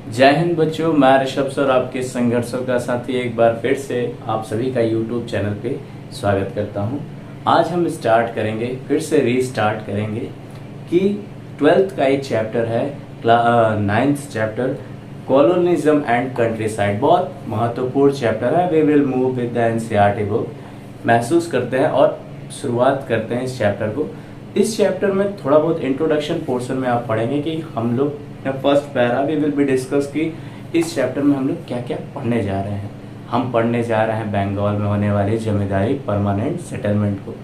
जय हिंद बच्चों, मैं ऋषभ सर आपके संघर्षों का साथी एक बार फिर से आप सभी का यूट्यूब चैनल पे स्वागत करता हूं। आज हम स्टार्ट करेंगे, फिर से रीस्टार्ट करेंगे कि 12th का एक चैप्टर है, 9th chapter colonialism and countryside. बहुत महत्वपूर्ण चैप्टर है। We will move with the NCERT book. महसूस करते हैं और शुरुआत करते हैं इस चैप्टर को। इस चैप्टर में थोड़ा बहुत इंट्रोडक्शन पोर्शन में आप पढ़ेंगे कि हम लोग first para we will be discuss कि इस चैप्टर में हम लोग क्या क्या पढ़ने जा रहे हैं। हम पढ़ने जा रहे हैं बंगाल में होने वाली जमींदारी परमानेंट सेटलमेंट को,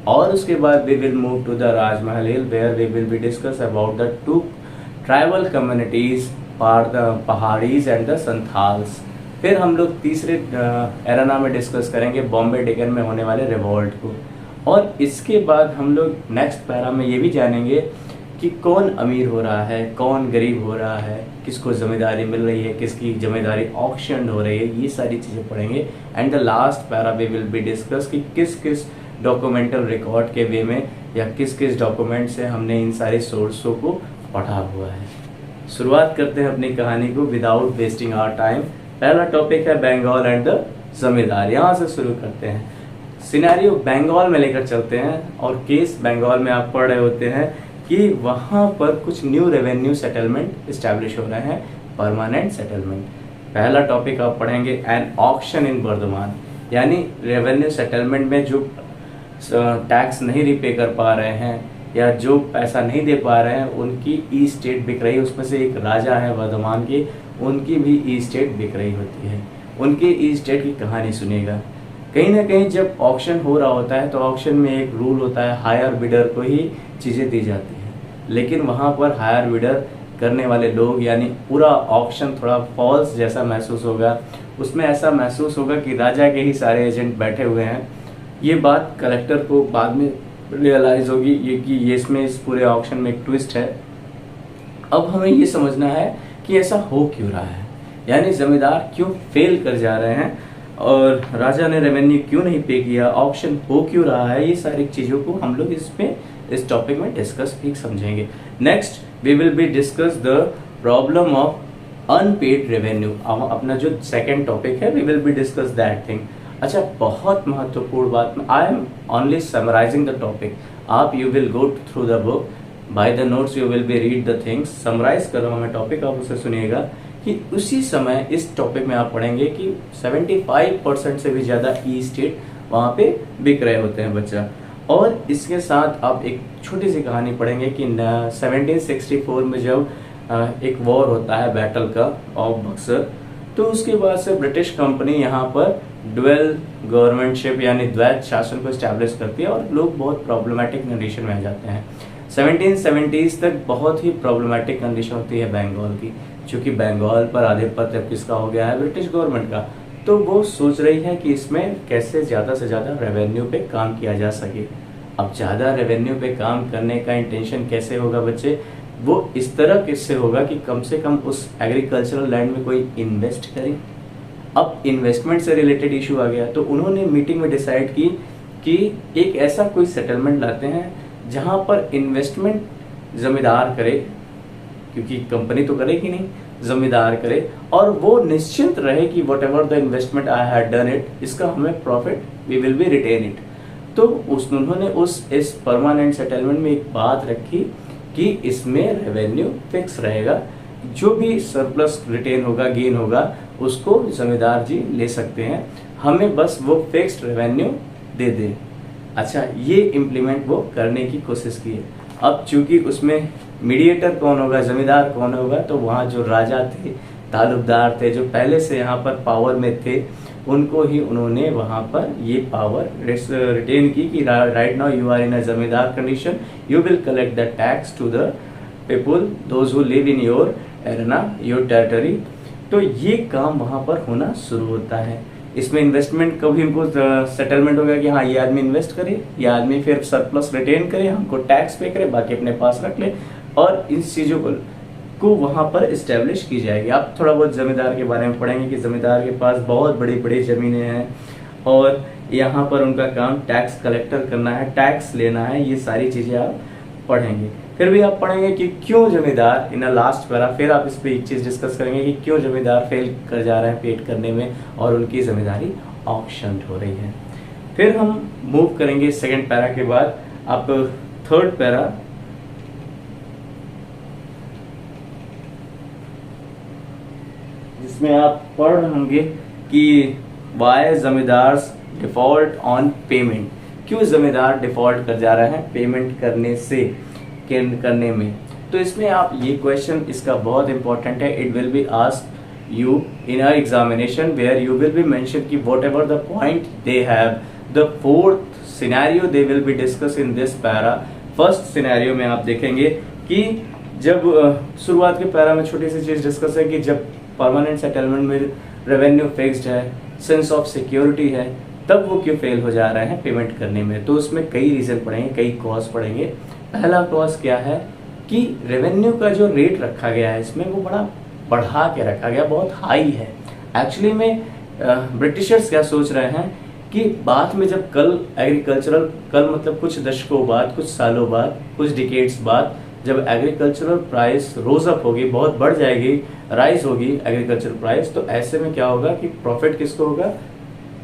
और उसके बाद we will move to the Rajmahal hill where we will be discuss about the two tribal communities Paharis and the Santhals. फिर हम लोग तीसरे एराना में डिस्कस करेंगे बॉम्बे डेकन में होने वाले रिवॉल्ट को, और इसके बाद हम लोग नेक्स्ट पैरा में ये भी जानेंगे कि कौन अमीर हो रहा है, कौन गरीब हो रहा है, किसको जमींदारी मिल रही है, किसकी जमींदारी ऑक्शन हो रही है। ये सारी चीज़ें पढ़ेंगे। And the last para we will be discuss कि किस किस डॉक्यूमेंटल रिकॉर्ड के वे में या किस किस डॉक्यूमेंट से हमने इन सारे सोर्सों को पढ़ा हुआ है। शुरुआत करते हैं अपनी कहानी को विदाउट वेस्टिंग आवर टाइम। पहला टॉपिक है बंगाल एंड द जमींदार। यहाँ से शुरू करते हैं। सिनेरियो बंगाल में लेकर चलते हैं, और केस बंगाल में आप पढ़ रहे होते हैं कि वहाँ पर कुछ न्यू रेवेन्यू सेटलमेंट इस्टेब्लिश हो रहे हैं, परमानेंट सेटलमेंट। पहला टॉपिक आप पढ़ेंगे एन ऑक्शन इन वर्धमान, यानी रेवेन्यू सेटलमेंट में जो टैक्स नहीं रिपे कर पा रहे हैं या जो पैसा नहीं दे पा रहे हैं उनकी ई स्टेट बिक रही है। उसमें से एक राजा है वर्धमान की, उनकी भी ई स्टेट बिक रही होती है। उनकी ई स्टेट की कहानी सुनिएगा। कहीं ना कहीं जब ऑक्शन हो रहा होता है तो ऑक्शन में एक रूल होता है, हायर बिडर को ही चीज़ें दी जाती हैं। लेकिन वहाँ पर हायर बिडर करने वाले लोग, यानी पूरा ऑक्शन थोड़ा फॉल्स जैसा महसूस होगा। उसमें ऐसा महसूस होगा कि राजा के ही सारे एजेंट बैठे हुए हैं। ये बात कलेक्टर को बाद में रियलाइज़ होगी कि ये इसमें इस पूरे ऑक्शन में एक ट्विस्ट है। अब हमें ये समझना है कि ऐसा हो क्यों रहा है, यानी जमींदार क्यों फेल कर जा रहे हैं और राजा ने रेवेन्यू क्यों नहीं पे किया, ऑक्शन हो क्यों रहा है। ये सारी चीज़ों को हम लोग इस टॉपिक में डिस्कस भी समझेंगे। Next we will be discuss the problem of unpaid revenue. अपना जो सेकेंड टॉपिक है we will be discuss that thing. अच्छा, बहुत महत्वपूर्ण बात, I am only summarising the topic. आप you will go through the book, by the notes you will be read the things. Summarise कर रहा हूँ मैं टॉपिक, आप उसे सुनिएगा कि उसी समय इस टॉपिक में आप पढ़ेंगे कि 75% से भी ज़्यादा ई स्टेट वहाँ पे बिक रहे होते हैं बच्चा। और इसके साथ आप एक छोटी सी कहानी पढ़ेंगे कि 1764 में जब एक वॉर होता है बैटल का ऑफ बक्सर, तो उसके बाद से ब्रिटिश कंपनी यहाँ पर ड्वेल गवर्नमेंटशिप यानी द्वैत शासन को स्टैब्लिश करती है, और लोग बहुत प्रॉब्लमेटिक कंडीशन में आ जाते हैं। 1770s तक बहुत ही प्रॉब्लमेटिक कंडीशन होती है बंगाल की, क्योंकि बंगाल पर आधिपत्य किसका हो गया है, ब्रिटिश गवर्नमेंट का। तो वो सोच रही है कि इसमें कैसे ज़्यादा से ज़्यादा रेवेन्यू पे काम किया जा सके। अब ज़्यादा रेवेन्यू पे काम करने का इंटेंशन कैसे होगा बच्चे, वो इस तरह किससे होगा कि कम से कम उस एग्रीकल्चरल लैंड में कोई इन्वेस्ट करे। अब इन्वेस्टमेंट से रिलेटेड इशू आ गया, तो उन्होंने मीटिंग में डिसाइड की कि एक ऐसा कोई सेटलमेंट लाते हैं जहाँ पर इन्वेस्टमेंट जमींदार करे, क्योंकि कंपनी तो करेगी नहीं, जमींदार करे, और वो निश्चिंत रहे कि whatever the investment I had done it, इसका हमें profit we will be retain it. तो उन्होंने इस परमानेंट सेटलमेंट में एक बात रखी कि इसमें रेवेन्यू फिक्स रहेगा, जो भी सरप्लस रिटेन होगा, गेन होगा, उसको जमींदार जी ले सकते हैं, हमें बस वो फिक्स्ड रेवेन्यू दे दे। अच्छा, ये इम्प्लीमेंट वो करने की कोशिश की है। अब चूंकि उसमें मीडिएटर कौन होगा, जमींदार कौन होगा, तो वहाँ जो राजा थे, तालुकदार थे, जो पहले से यहाँ पर पावर में थे, उनको ही उन्होंने वहाँ पर ये पावर रिटेन की कि right now you are in a zamindar condition, you will collect the tax to the people those who live in your area, your territory. तो ये काम वहाँ पर होना शुरू होता है। इसमें इन्वेस्टमेंट कभी इनको सेटलमेंट हो गया कि हाँ ये आदमी इन्वेस्ट करे, ये आदमी फिर सरप्लस रिटेन करे, हमको टैक्स पे करे, बाकी अपने पास रख ले, और इन चीज़ों को वहाँ पर इस्टेब्लिश की जाएगी। आप थोड़ा बहुत जमींदार के बारे में पढ़ेंगे कि जमींदार के पास बहुत बड़ी बड़ी ज़मीनें हैं, और यहाँ पर उनका काम टैक्स कलेक्टर करना है, टैक्स लेना है, ये सारी चीज़ें आप पढ़ेंगे। फिर भी आप पढ़ेंगे कि क्यों जमींदार इन लास्ट पैरा, फिर आप इस पे एक चीज डिस्कस करेंगे कि क्यों जमींदार फेल कर जा रहे हैं पेट करने में और उनकी जमींदारी ऑक्शन हो रही है। फिर हम मूव करेंगे सेकंड पैरा के बाद आप थर्ड पैरा, जिसमें आप पढ़ रहे होंगे कि why zamindars default on payment, क्यों जमींदार डिफॉल्ट कर जा रहे हैं पेमेंट करने में। तो इसमें आप ये क्वेश्चन इसका बहुत इंपॉर्टेंट है, it will be asked you in a examination where you will be mention कि whatever the point they have, the fourth scenario they will be discuss in this para. First scenario में आप देखेंगे कि जब शुरुआत के para में छोटी सी चीज डिस्कस है कि जब परमानेंट सेटलमेंट में रेवेन्यू फिक्स्ड है, सेंस ऑफ सिक्योरिटी है, तब वो क्यों फेल हो जा रहे हैं पेमेंट करने में। तो उसमें कई रीजन पढ़ेंगे, कई कॉज पढ़ेंगे। पहला कॉज क्या है कि रेवेन्यू का जो रेट रखा गया है इसमें वो बड़ा बढ़ा के रखा गया, बहुत हाई है। एक्चुअली में ब्रिटिशर्स क्या सोच रहे हैं कि बाद में जब कल मतलब कुछ दशकों बाद, कुछ सालों बाद, कुछ डिकेड्स बाद जब एग्रीकल्चरल प्राइस रोज अप होगी, बहुत बढ़ जाएगी, राइज होगी एग्रीकल्चर प्राइस, तो ऐसे में क्या होगा कि प्रॉफिट किसको होगा,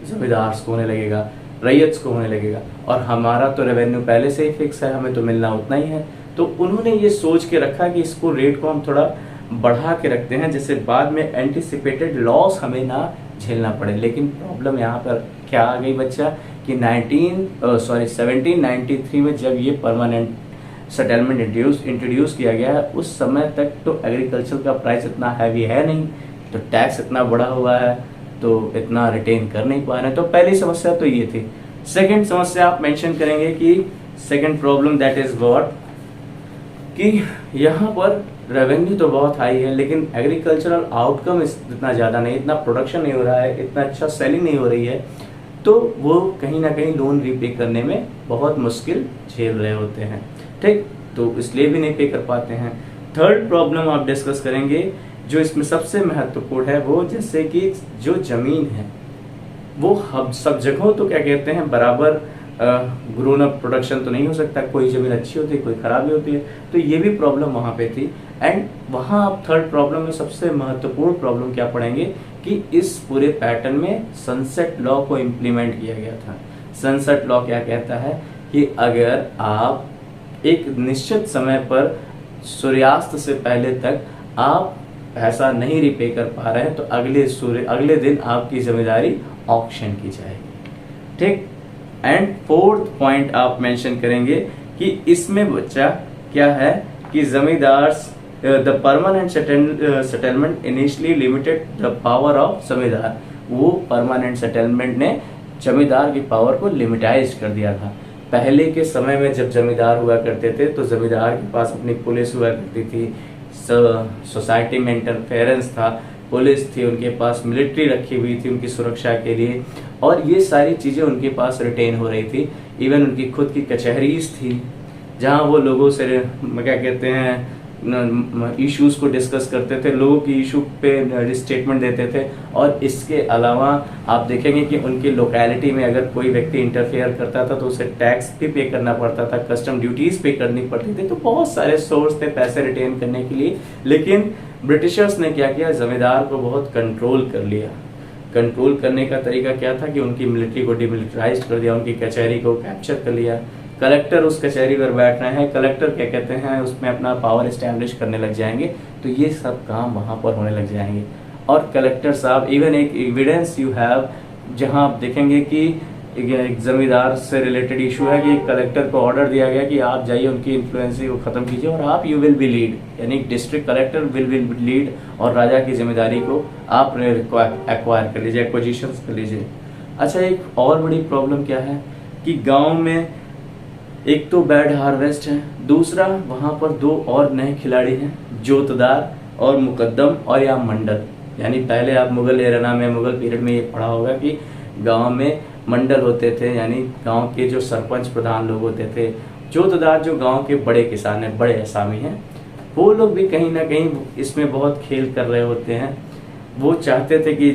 जमींदार को होने लगेगा, रैयत को होने लगेगा। और हमारा तो रेवेन्यू पहले से ही फिक्स है, हमें तो मिलना उतना ही है। तो उन्होंने ये सोच के रखा कि इसको रेट को हम थोड़ा बढ़ा के रखते हैं जिससे बाद में एंटिसिपेटेड लॉस हमें ना झेलना पड़े। लेकिन प्रॉब्लम यहाँ पर क्या आ गई बच्चा कि 1793 में जब ये परमानेंट सेटलमेंट इंट्रोड्यूस किया गया है, उस समय तक तो एग्रीकल्चर का प्राइस इतना हैवी है नहीं, तो टैक्स इतना बढ़ा हुआ है, तो इतना रिटेन कर नहीं पा रहे हैं। तो पहली समस्या तो ये थी। सेकंड समस्या आप मेंशन करेंगे कि second problem that is what, कि यहाँ पर रेवेन्यू तो बहुत हाई है लेकिन एग्रीकल्चरल आउटकम इतना ज़्यादा नहीं, इतना प्रोडक्शन नहीं हो रहा है, इतना अच्छा सेलिंग नहीं हो रही है, तो वो कहीं ना कहीं लोन रीपे करने में बहुत मुश्किल झेल रहे होते हैं। ठीक, तो इसलिए भी नहीं पे कर पाते हैं। थर्ड प्रॉब्लम आप डिस्कस करेंगे जो इसमें सबसे महत्वपूर्ण है, वो जैसे कि जो जमीन है वो हम सब जगहों तो क्या कहते हैं बराबर ग्रोन अप प्रोडक्शन तो नहीं हो सकता, कोई जमीन अच्छी होती है, कोई खराब भी होती है, तो ये भी प्रॉब्लम वहाँ पे थी। एंड वहाँ आप थर्ड प्रॉब्लम में सबसे महत्वपूर्ण प्रॉब्लम क्या पढ़ेंगे कि इस पूरे पैटर्न में सनसेट लॉ को इम्प्लीमेंट किया गया था। सनसेट लॉ क्या कहता है कि अगर आप एक निश्चित समय पर सूर्यास्त से पहले तक आप पैसा नहीं रिपे कर पा रहे हैं तो अगले दिन आपकी जिम्मेदारी ऑक्शन की जाएगी। ठीक, एंड फोर्थ पॉइंट आप मेंशन करेंगे कि इसमें बच्चा क्या है कि zamindars the permanent settlement initially limited the power of जमींदार, वो परमानेंट सेटलमेंट ने जमींदार की पावर को लिमिटाइज कर दिया था। पहले के समय में जब जमींदार हुआ करते थे तो जमींदार के पास अपनी पुलिस हुआ करती थी, सोसाइटी में इंटरफेरेंस था, पुलिस थी, उनके पास मिलिट्री रखी हुई थी उनकी सुरक्षा के लिए, और ये सारी चीज़ें उनके पास रिटेन हो रही थी। इवन उनकी खुद की कचहरीज थी जहाँ वो लोगों से क्या कहते हैं इश्यूज को डिस्कस करते थे, लोगों की इशू पे स्टेटमेंट देते थे। और इसके अलावा आप देखेंगे कि उनकी लोकेलिटी में अगर कोई व्यक्ति इंटरफेयर करता था तो उसे टैक्स भी पे करना पड़ता था, कस्टम ड्यूटीज पे करनी पड़ती थी। तो बहुत सारे सोर्स थे पैसे रिटेन करने के लिए। लेकिन ब्रिटिशर्स ने क्या किया, जमींदार को बहुत कंट्रोल कर लिया। कंट्रोल करने का तरीका क्या था कि उनकी मिलिट्री को डिमिलिटराइज कर दिया, उनकी कचहरी को कैप्चर कर लिया। कलेक्टर उस कचहरी पर बैठ रहे हैं, कलेक्टर क्या कहते हैं उसमें अपना पावर एस्टैब्लिश करने लग जाएंगे, तो ये सब काम वहाँ पर होने लग जाएंगे। और कलेक्टर साहब, इवन एक एविडेंस यू हैव जहाँ आप देखेंगे कि एक जमींदार से रिलेटेड इशू है कि कलेक्टर को ऑर्डर दिया गया कि आप जाइए उनकी इन्फ्लुएंसी को खत्म कीजिए और आप यू विल बी लीड, यानी डिस्ट्रिक्ट कलेक्टर विल लीड, और राजा की जिम्मेदारी को आप एक्वायर कर लीजिए, एक्विजिशन कर लीजिए। अच्छा, एक और बड़ी प्रॉब्लम क्या है कि गाँव में एक तो बैड हार्वेस्ट है, दूसरा वहाँ पर दो और नए खिलाड़ी हैं, जोतदार और मुकद्दम और या मंडल। यानी पहले आप मुगल एरा में, मुगल पीरियड में ये पढ़ा होगा कि गांव में मंडल होते थे, यानी गांव के जो सरपंच प्रधान लोग होते थे। जोतदार जो गांव के बड़े किसान हैं, बड़े असामी हैं, वो लोग भी कहीं ना कहीं इसमें बहुत खेल कर रहे होते हैं। वो चाहते थे कि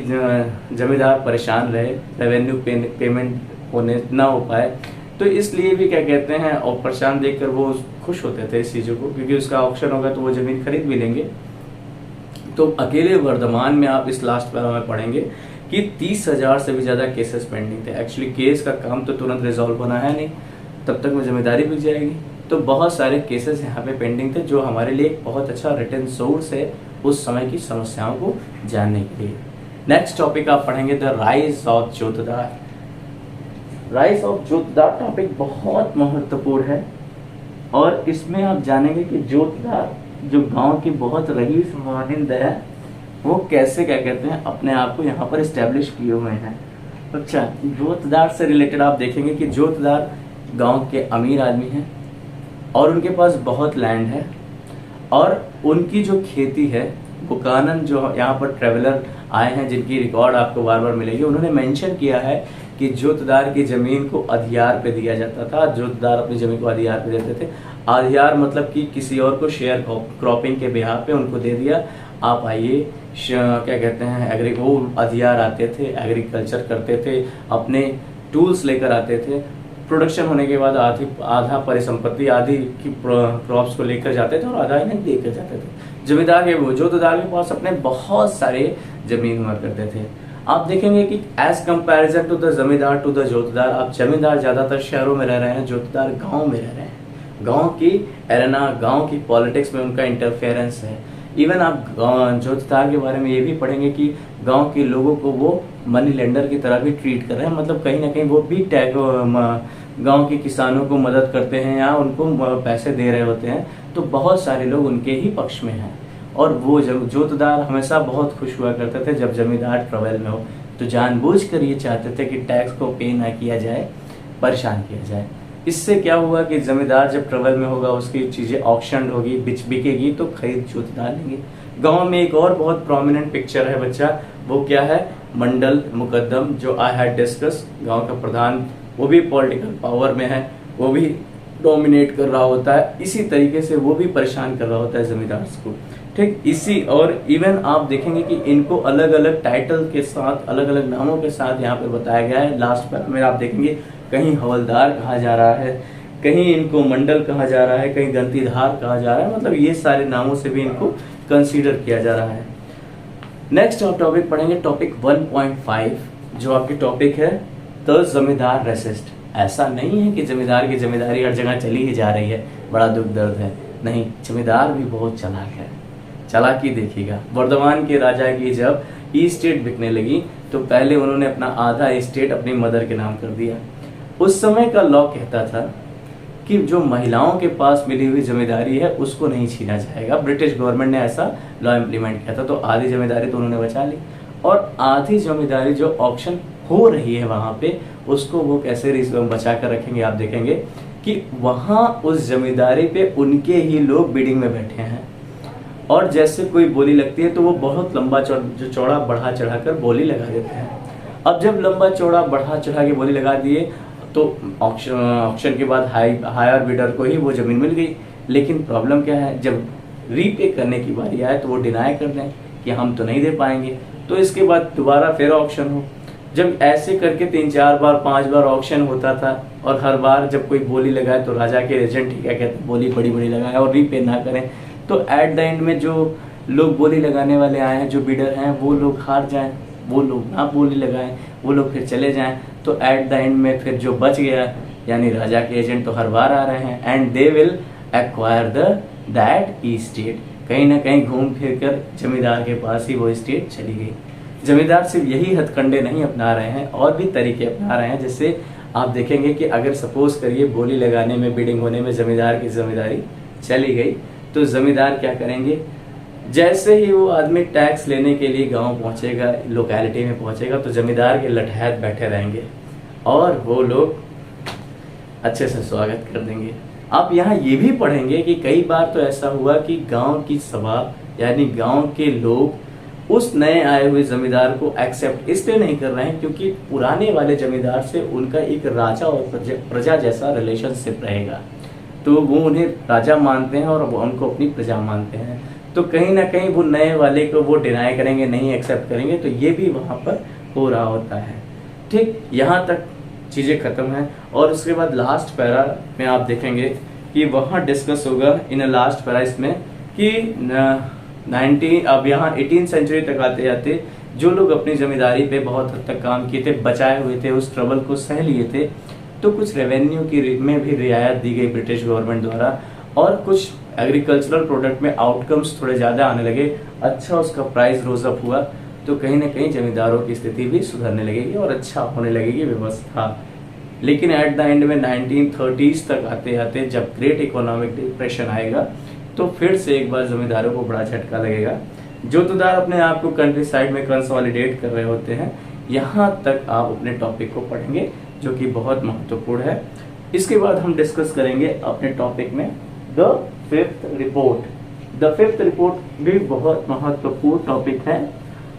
जमींदार परेशान रहे, रेवेन्यू पेमेंट होने ना हो पाए, तो इसलिए भी क्या कहते हैं और परेशान देखकर वो खुश होते थे इस चीज़ों को, क्योंकि उसका ऑक्शन होगा तो वो ज़मीन खरीद भी लेंगे। तो अकेले वर्धमान में आप इस लास्ट पैरा में पढ़ेंगे कि 30,000 से भी ज़्यादा केसेस पेंडिंग थे। एक्चुअली केस का काम तो तुरंत रिजॉल्व होना है नहीं, तब तक वो जिम्मेदारी बिक जाएगी। तो बहुत सारे केसेस यहाँ पे पेंडिंग थे, जो हमारे लिए एक बहुत अच्छा रिटर्न सोर्स है उस समय की समस्याओं को जानने के लिए। नेक्स्ट टॉपिक आप पढ़ेंगे the rise of jotdar. Rise of jotdar topic बहुत महत्वपूर्ण है, और इसमें आप जानेंगे कि जोतदार जो गांव की बहुत रईस मानिंद है, वो कैसे क्या कहते हैं अपने आप को यहाँ पर इस्टेब्लिश किए हुए हैं। अच्छा, जोतदार से रिलेटेड आप देखेंगे कि जोतदार गांव के अमीर आदमी हैं और उनके पास बहुत लैंड है, और उनकी जो खेती है वो कानन जो यहाँ पर ट्रेवलर आए हैं जिनकी रिकॉर्ड आपको बार बार मिलेगी, उन्होंने मेंशन किया है कि जोतदार की जमीन को अधियार पे दिया जाता था। जोतदार अपनी जमीन को अधियार पे देते थे। अधियार मतलब कि किसी और को शेयर क्रॉपिंग के बिहार पे उनको दे दिया, आप आइए क्या कहते हैं वो अधियार आते थे, एग्रीकल्चर करते थे, अपने टूल्स लेकर आते थे, प्रोडक्शन होने के बाद आधा परिसंपत्ति आधी की क्रॉप्स को लेकर जाते थे और आधा इन्हें देकर जाते थे। जमींदार के वो जोतदार के पास अपने बहुत सारे जमीन हुआ करते थे। आप देखेंगे कि एज कंपैरिजन टू द जमींदार टू द जोतदार, आप जमींदार ज्यादातर शहरों में रह रहे हैं, जोतदार गांव में रह रहे हैं। गांव की एरेना, गांव की पॉलिटिक्स में उनका इंटरफेरेंस है। इवन आप जोतदार के बारे में ये भी पढ़ेंगे कि गांव के लोगों को वो मनी लेंडर की तरह भी ट्रीट कर रहे हैं, मतलब कहीं ना कहीं वो भी गांव के किसानों को मदद करते हैं या उनको पैसे दे रहे होते हैं। तो बहुत सारे लोग उनके ही पक्ष में हैं, और वो जोतदार हमेशा बहुत खुश हुआ करते थे जब जमींदार ट्रबल में हो। तो जानबूझकर ये चाहते थे कि टैक्स को पे ना किया जाए, परेशान किया जाए। इससे क्या हुआ कि जमींदार जब ट्रबल में होगा, उसकी चीजें ऑक्शन होगी, बिकेगी, तो खरीद जोतदार लेंगे। गांव में एक और बहुत प्रोमिनेंट पिक्चर है बच्चा, वो क्या है? मंडल मुकद्दम, जो आई हैड डिस्कस। गांव का प्रधान वो भी पॉलिटिकल पावर में है, वो भी डोमिनेट कर रहा होता है, इसी तरीके से वो भी परेशान कर रहा होता है जमींदार को। ठीक इसी, और इवन आप देखेंगे कि इनको अलग अलग टाइटल के साथ, अलग अलग नामों के साथ यहाँ पे बताया गया है। लास्ट में आप देखेंगे कहीं हवलदार कहा जा रहा है, कहीं इनको मंडल कहा जा रहा है, कहीं गंतीधार कहा जा रहा है, मतलब ये सारे नामों से भी इनको कंसीडर किया जा रहा है। नेक्स्ट आप टॉपिक पढ़ेंगे, टॉपिक 1.5, जो आपकी टॉपिक है द जमींदार रेसिस्ट। ऐसा नहीं है कि जमींदार की जिम्मेदारी हर जगह चली ही जा रही है, बड़ा दुख दर्द है, नहीं, जमींदार भी बहुत चालाक है। चालाकी देखिएगा, वर्धमान के राजा की जब ईस्टेट बिकने लगी तो पहले उन्होंने अपना आधा एस्टेट अपनी मदर के नाम कर दिया। उस समय का लॉ कहता था कि जो महिलाओं के पास मिली हुई जिम्मेदारी है उसको नहीं छीना जाएगा। ब्रिटिश गवर्नमेंट ने ऐसा लॉ इम्प्लीमेंट किया था, तो आधी जिम्मेदारी तो उन्होंने बचा ली, और आधी जिम्मेदारी जो ऑक्शन हो रही है वहां पे, उसको वो कैसे बचा कर रखेंगे। आप देखेंगे कि वहां उस जमींदारी पे उनके ही लोग बिडिंग में बैठे हैं, और जैसे कोई बोली लगती है तो वो बहुत लंबा चौड़ा बढ़ा चढ़ा कर बोली लगा देते हैं। अब जब लंबा चौड़ा बढ़ा चढ़ा के बोली लगा दिए तो ऑक्शन के बाद हायर बिडर को ही वो जमीन मिल गई। लेकिन प्रॉब्लम क्या है, जब रीपे करने की बारी आए तो वो डिनाई कर दें कि हम तो नहीं दे पाएंगे, तो इसके बाद दोबारा फिर ऑक्शन हो। जब ऐसे करके 3-4 बार 5 बार ऑक्शन होता था, और हर बार जब कोई बोली लगाए तो राजा के एजेंट ही क्या कहते, बोली बड़ी बड़ी लगाए और रीपे ना करें, तो एट द एंड में जो लोग बोली लगाने वाले आए हैं, जो बिडर हैं, वो लोग हार जाएं, वो लोग ना बोली लगाएं, वो लोग फिर चले जाएं, तो एट द एंड में फिर जो बच गया, यानी राजा के एजेंट तो हर बार आ रहे हैं, and they will acquire that estate. कहीं ना कहीं घूम फिर कर जमींदार के पास ही वो एस्टेट चली गई। जमींदार सिर्फ यही हथकंडे नहीं अपना रहे हैं, और भी तरीके अपना रहे हैं। जैसे आप देखेंगे कि अगर सपोज करिए बोली लगाने में, बिडिंग होने में जमींदार की जिम्मेदारी चली गई, तो जमींदार क्या करेंगे, जैसे ही वो आदमी टैक्स लेने के लिए गांव पहुंचेगा, लोकेलिटी में पहुंचेगा, तो जमींदार के लठैत बैठे रहेंगे और वो लोग अच्छे से स्वागत कर देंगे। आप यहाँ ये भी पढ़ेंगे कि कई बार तो ऐसा हुआ कि गांव की सभा, यानी गांव के लोग उस नए आए हुए जमींदार को एक्सेप्ट इसलिए नहीं कर रहे हैं क्योंकि पुराने वाले जमींदार से उनका एक राजा और प्रजा जैसा रिलेशनशिप रहेगा, तो वो उन्हें राजा मानते हैं और वो उनको अपनी प्रजा मानते हैं। तो कहीं ना कहीं वो नए वाले को वो डिनाई करेंगे, नहीं एक्सेप्ट करेंगे, तो ये भी वहां पर हो रहा होता है। ठीक, यहाँ तक चीजें खत्म हैं। और उसके बाद लास्ट पैरा में आप देखेंगे कि वहाँ डिस्कस होगा इन लास्ट प्राइस में कि 19 अब यहाँ 18 सेंचुरी तक आते आते जो लोग अपनी जमींदारी पे बहुत हद तक काम किए थे, बचाए हुए थे, उस ट्रबल को सह लिए थे, तो कुछ रेवेन्यू की में भी रियायत दी गई ब्रिटिश गवर्नमेंट द्वारा, और कुछ एग्रीकल्चरल प्रोडक्ट में आउटकम्स थोड़े ज़्यादा आने लगे, अच्छा उसका प्राइस रोज अप हुआ, तो कहीं ना कहीं जमींदारों की स्थिति भी सुधरने लगेगी और अच्छा होने लगेगी व्यवस्था। लेकिन एट द एंड में 1930s तक आते आते जब ग्रेट इकोनॉमिक डिप्रेशन आएगा तो फिर से एक बार जमींदारों को बड़ा झटका लगेगा। जोतदार अपने आप को कंट्री साइड में कंसोलिडेट कर रहे होते हैं। यहाँ तक आप अपने टॉपिक को पढ़ेंगे जो कि बहुत महत्वपूर्ण है। इसके बाद हम डिस्कस करेंगे अपने टॉपिक में the fifth report. The fifth report भी बहुत महत्वपूर्ण टॉपिक है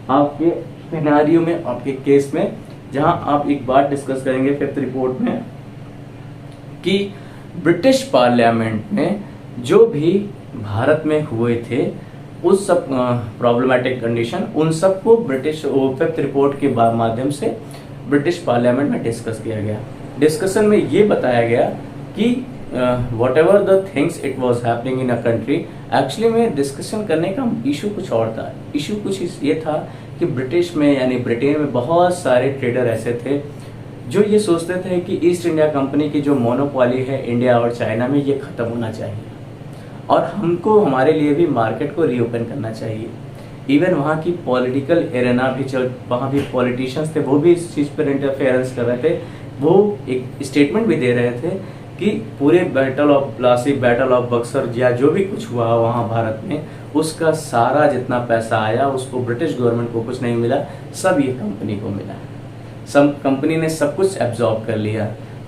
आपके सिनेरियो में, आपके केस में, जहां आप एक बात डिस्कस करेंगे फिफ्थ रिपोर्ट में कि ब्रिटिश पार्लियामेंट में जो भी भारत में हुए थे उस सब प्रॉब्लमेटिक कंडीशन, उन सबको ब्रिटिश फिफ्थ रिपोर्ट के माध्यम से ब्रिटिश पार्लियामेंट में डिस्कस किया गया। डिस्कशन में ये बताया गया कि whatever the things it was happening in a country, actually में डिस्कशन करने का इशू कुछ और था। इशू कुछ ये था कि ब्रिटिश में यानी ब्रिटेन में बहुत सारे ट्रेडर ऐसे थे जो ये सोचते थे कि ईस्ट इंडिया कंपनी की जो मोनोपोली है इंडिया और चाइना में, ये खत्म होना चाहिए और हमको हमारे लिए भी मार्केट को रीओपन करना चाहिए। इवन वहाँ की पॉलिटिकल एरेना भी, जो वहाँ भी पॉलिटिशियंस थे, वो भी इस चीज़ पर इंटरफेरेंस कर रहे थे। वो एक स्टेटमेंट भी दे रहे थे कि पूरे battle of Plassey, battle of Buxar या जो भी कुछ हुआ वहाँ भारत में, उसका सारा जितना पैसा आया उसको ब्रिटिश गवर्नमेंट को कुछ नहीं मिला, सब ये कंपनी को मिला। सब कंपनी ने सब कुछ एब्जॉर्ब कर लिया।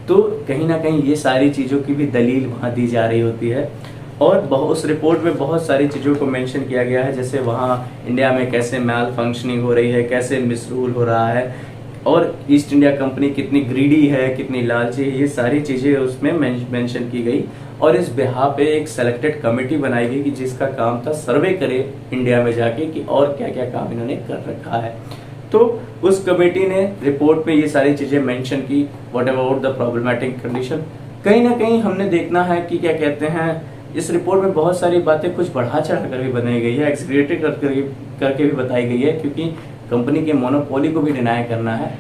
तो कहीं ना कहीं ये सारी चीज़ों की भी दलील वहाँ दी जा रही होती है। और उस रिपोर्ट में बहुत सारी चीज़ों को मेंशन किया गया है, जैसे वहाँ इंडिया में कैसे मैल फंक्शनिंग हो रही है, कैसे मिसरूल हो रहा है, और ईस्ट इंडिया कंपनी कितनी ग्रीडी है, कितनी लालची है, ये सारी चीज़ें उसमें मेंशन की गई। और इस बिहार पे एक सेलेक्टेड कमेटी बनाई गई कि जिसका काम था सर्वे करे इंडिया में जाके कि और क्या क्या काम इन्होंने कर रखा है। तो उस कमेटी ने रिपोर्ट में ये सारी चीज़ें मेंशन की, what about the problematic condition. कहीं ना कहीं हमने देखना है कि क्या कहते हैं, इस रिपोर्ट में बहुत सारी बातें कुछ बढ़ा चढ़ा कर भी बनाई गई है, एक्सग्रेटेड करके भी बताई गई है, क्योंकि कंपनी के मोनोपोली को भी डिनाई करना है,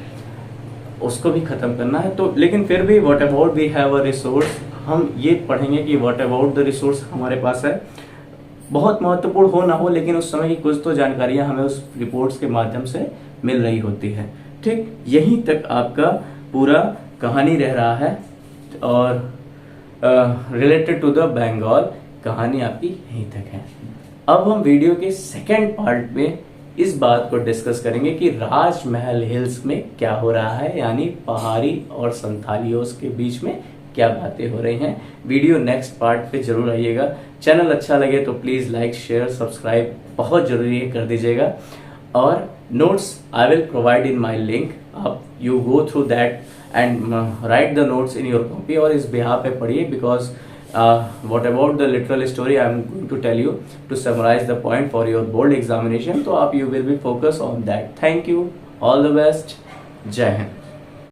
उसको भी खत्म करना है। तो लेकिन फिर भी what about we have a resource, हम ये पढ़ेंगे कि व्हाट अबाउट द रिसोर्स हमारे पास है। बहुत महत्वपूर्ण हो ना हो, लेकिन उस समय की कुछ तो जानकारियां हमें उस रिपोर्ट्स के माध्यम से मिल रही होती है। ठीक, यहीं तक आपका पूरा कहानी रह रहा है और रिलेटेड टू द बंगाल कहानी आपकी यहीं तक है। अब हम वीडियो के सेकेंड पार्ट में इस बात को डिस्कस करेंगे कि राजमहल हिल्स में क्या हो रहा है, यानी पहाड़ी और संथालियों के बीच में क्या बातें हो रही हैं। वीडियो नेक्स्ट पार्ट पे जरूर आइएगा। चैनल अच्छा लगे तो प्लीज लाइक, शेयर, सब्सक्राइब बहुत जरूरी है, कर दीजिएगा। और notes I will provide in my link, आप you go through that and write the notes in your copy और इस बिहार पे पढ़िए, because what about the literal story I am going to tell you to summarize the point for your board examination, तो आप you will be focus on that. Thank you, all the best, जय हिंद।